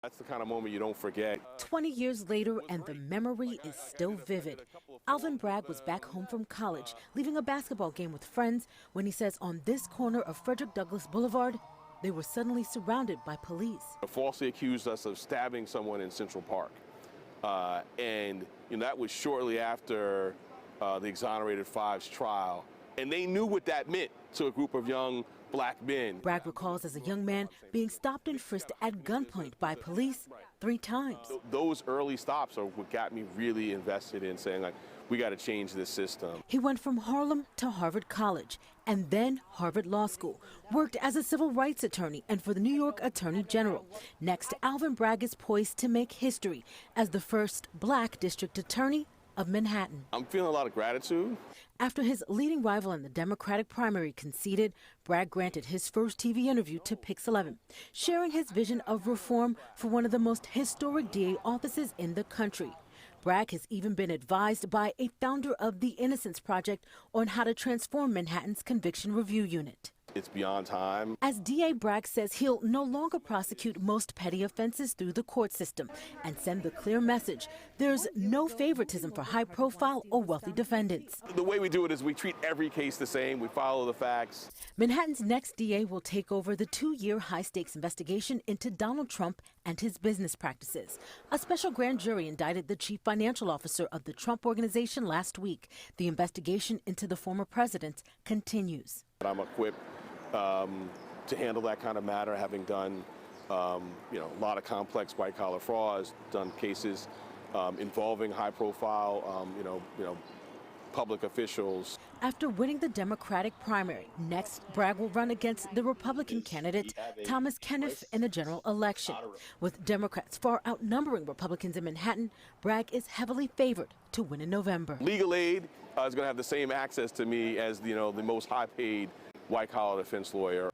That's the kind of moment you don't forget. 20 years later, and the memory is still vivid. Alvin Bragg was back home from college, leaving a basketball game with friends, when he says on this corner of Frederick Douglass Boulevard, they were suddenly surrounded by police. Falsely accused us of stabbing someone in Central Park. And that was shortly after the Exonerated Five's trial. And they knew what that meant to a group of young black men. Bragg recalls as a young man being stopped and frisked at gunpoint by police 3 times. Those early stops are what got me really invested in saying, like, we got to change this system. He went from Harlem to Harvard College and then Harvard Law School, worked as a civil rights attorney and for the New York Attorney General. Next, Alvin Bragg is poised to make history as the first black district attorney of Manhattan. I'm feeling a lot of gratitude. After his leading rival in the Democratic primary conceded, Bragg granted his first TV interview to Pix 11, sharing his vision of reform for one of the most historic DA offices in the country. Bragg has even been advised by a founder of the Innocence Project on how to transform Manhattan's conviction review unit. It's beyond time. As DA Bragg says he'll no longer prosecute most petty offenses through the court system and send the clear message there's no favoritism for high-profile or wealthy defendants. The way we do it is we treat every case the same. We follow the facts. Manhattan's next DA will take over the 2-year high-stakes investigation into Donald Trump and his business practices. A special grand jury indicted the chief financial officer of the Trump Organization last week. The investigation into the former president continues. I'm equipped to handle that kind of matter, having done a lot of complex white-collar frauds, done cases involving high-profile public officials. After winning the Democratic primary, next Bragg will run against the Republican candidate Thomas Kenniff in the general election. With Democrats far outnumbering Republicans in Manhattan, Bragg is heavily favored to win in November. Legal aid is going to have the same access to me as the most high-paid white-collar defense lawyer.